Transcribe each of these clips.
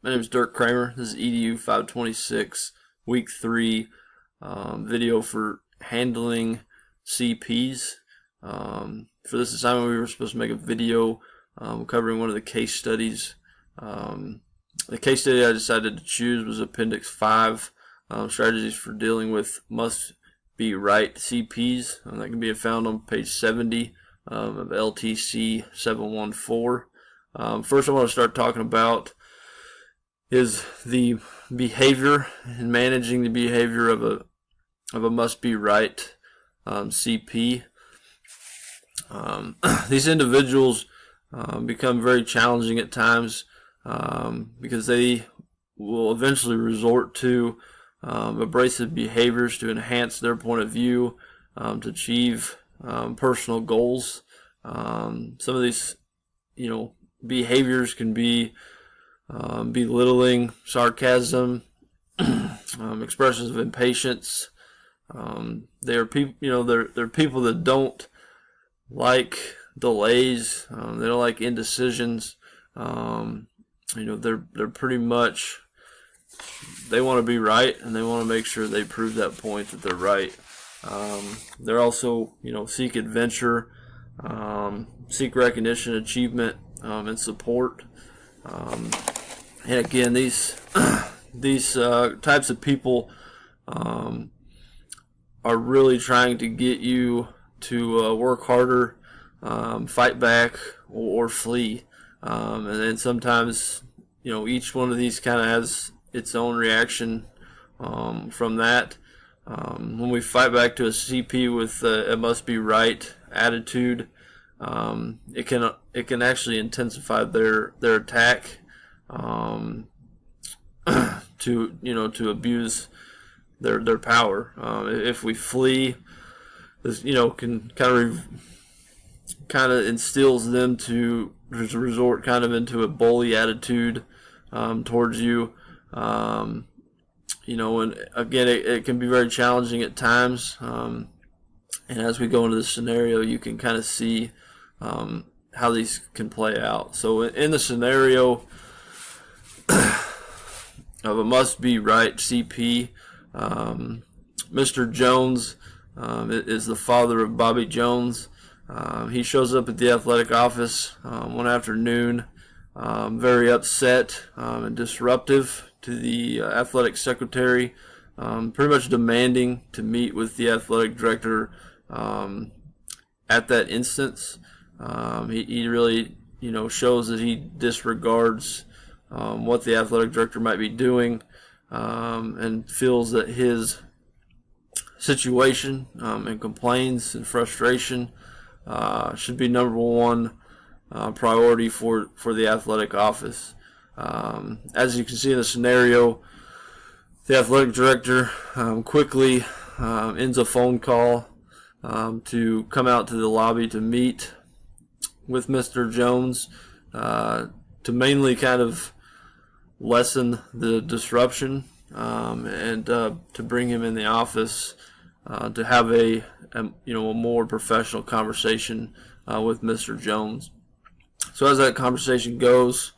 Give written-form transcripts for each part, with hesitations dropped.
My name is Dirk Kramer. This is EDU 526, Week 3 video for handling CPs. For this assignment, we were supposed to make a video covering one of the case studies. The case study I decided to choose was Appendix 5, Strategies for Dealing with Must-Be Right CPs. That can be found on page 70 of LTC 714. First, I want to start talking about is the behavior and managing the behavior of a must-be right CP. These individuals become very challenging at times because they will eventually resort to abrasive behaviors to enhance their point of view, to achieve personal goals. Some of these, behaviors can be belittling, sarcasm, expressions of impatience. They're people, they're people that don't like delays. They don't like indecisions. They're pretty much, they want to be right, and they want to make sure they prove that point that they're right. They're also, seek adventure, seek recognition, achievement, and support. And again, these types of people are really trying to get you to work harder, fight back, or flee. And then sometimes, each one of these kind of has its own reaction from that. When we fight back to a CP with a must-be-right attitude, it can actually intensify their attack to abuse their power. If we flee, this can kind of instills them to resort kind of into a bully attitude towards you. And again, it can be very challenging at times. And as we go into this scenario, you can kind of see how these can play out. So in the scenario of a must-be-right CP, Mr. Jones is the father of Bobby Jones. He shows up at the athletic office one afternoon, very upset and disruptive to the athletic secretary, pretty much demanding to meet with the athletic director at that instance. He really, shows that he disregards what the athletic director might be doing, and feels that his situation and complaints and frustration should be number one priority for the athletic office. As you can see in the scenario, the athletic director quickly ends a phone call to come out to the lobby to meet with Mr. Jones, to mainly kind of lessen the disruption, and to bring him in the office to have a more professional conversation with Mr. Jones. So as that conversation goes,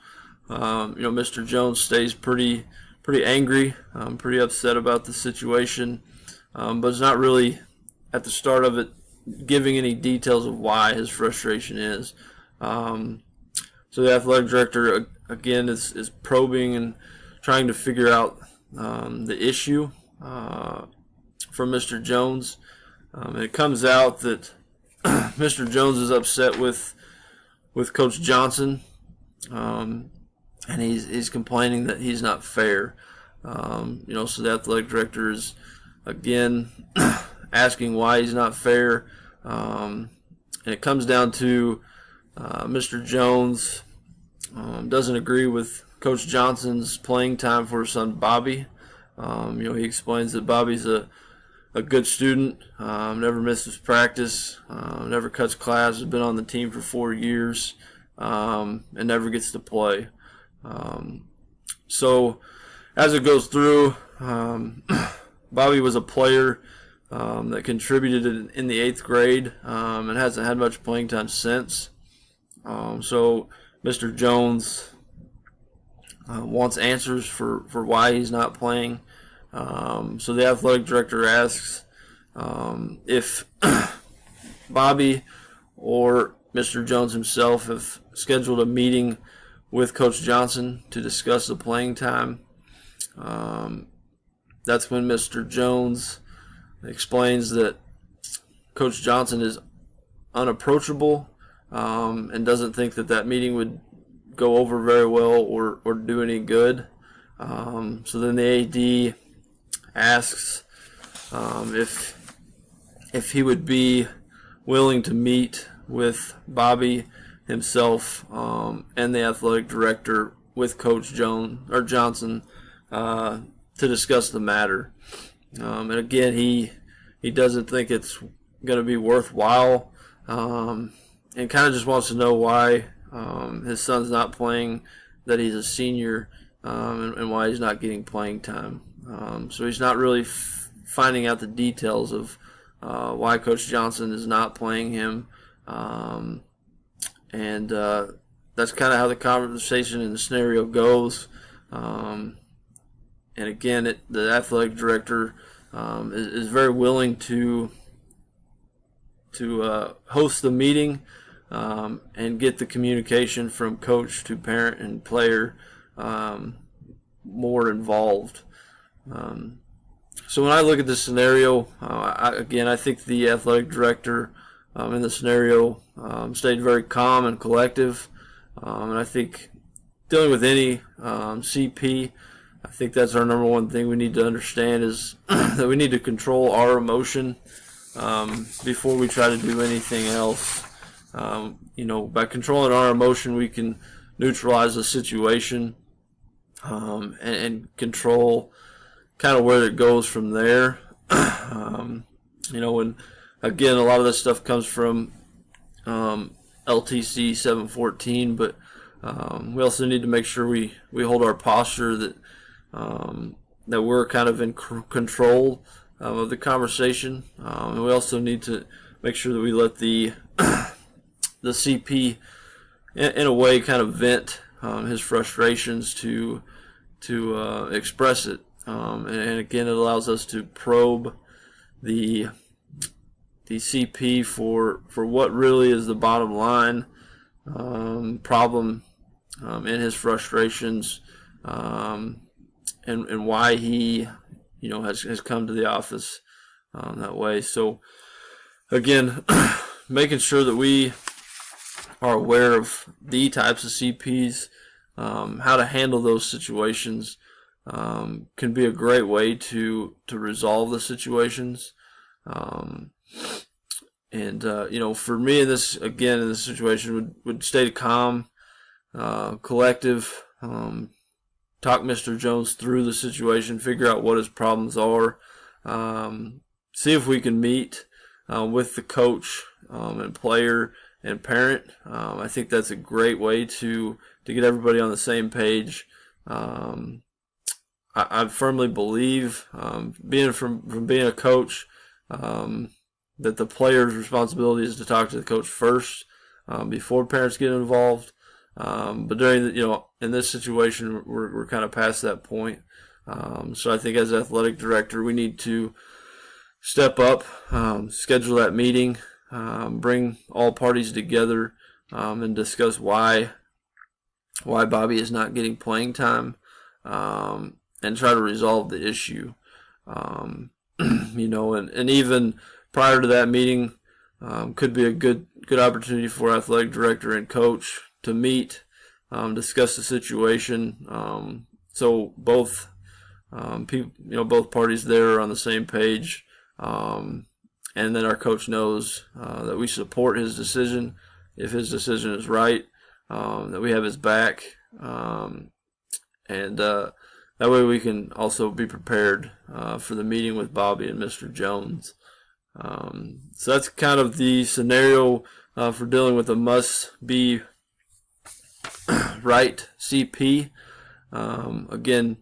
Mr. Jones stays pretty angry, pretty upset about the situation, but is not really at the start of it giving any details of why his frustration is. So the athletic director again is probing and trying to figure out the issue from Mr. Jones. And it comes out that Mr. Jones is upset with Coach Johnson, and he's complaining that he's not fair. So the athletic director is again asking why he's not fair, and it comes down to Mr. Jones doesn't agree with Coach Johnson's playing time for his son Bobby. He explains that Bobby's a good student, never misses practice, never cuts class, has been on the team for 4 years, and never gets to play. So as it goes through, Bobby was a player that contributed in the 8th grade and hasn't had much playing time since. So Mr. Jones wants answers for why he's not playing. So the athletic director asks if Bobby or Mr. Jones himself have scheduled a meeting with Coach Johnson to discuss the playing time. That's when Mr. Jones explains that Coach Johnson is unapproachable and doesn't think that meeting would go over very well or do any good. So then the AD asks if he would be willing to meet with Bobby himself and the athletic director with Coach Johnson to discuss the matter. And again, he doesn't think it's going to be worthwhile, and kind of just wants to know why his son's not playing, that he's a senior, and why he's not getting playing time. So he's not really finding out the details of why Coach Johnson is not playing him, and that's kind of how the conversation and the scenario goes. And again, the athletic director is very willing to host the meeting and get the communication from coach to parent and player more involved. So when I look at this scenario, I think the athletic director in the scenario stayed very calm and collective. And I think dealing with any CP, I think that's our number one thing we need to understand is that we need to control our emotion before we try to do anything else. By controlling our emotion, we can neutralize the situation and control kind of where it goes from there. When again, a lot of this stuff comes from LTC 714, but we also need to make sure we hold our posture that we're kind of in control of the conversation, and we also need to make sure that we let the CP in a way kind of vent his frustrations to express it, and again, it allows us to probe the CP for what really is the bottom line problem in his frustrations, and why he has come to the office that way. So again, making sure that we are aware of the types of CPs, how to handle those situations, can be a great way to resolve the situations. For me in this situation would stay calm, collective, talk Mr. Jones through the situation, figure out what his problems are, see if we can meet with the coach and player and parent. I think that's a great way to get everybody on the same page. I firmly believe, being a coach, that the player's responsibility is to talk to the coach first before parents get involved. But during in this situation, we're kind of past that point. So I think as athletic director, we need to step up, schedule that meeting, bring all parties together, and discuss why Bobby is not getting playing time, and try to resolve the issue. And even prior to that meeting, could be a good opportunity for athletic director and coach to meet, discuss the situation, so both both parties there are on the same page, and then our coach knows that we support his decision if his decision is right, that we have his back, and that way we can also be prepared for the meeting with Bobby and Mr. Jones. So that's kind of the scenario for dealing with a must-be right CP. Again,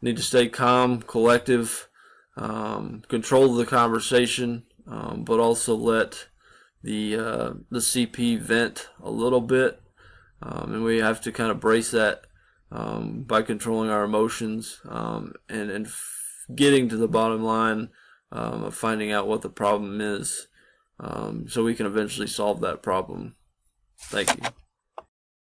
need to stay calm, collective, control the conversation, but also let the CP vent a little bit, and we have to kind of brace that by controlling our emotions, and getting to the bottom line of finding out what the problem is, so we can eventually solve that problem. Thank you.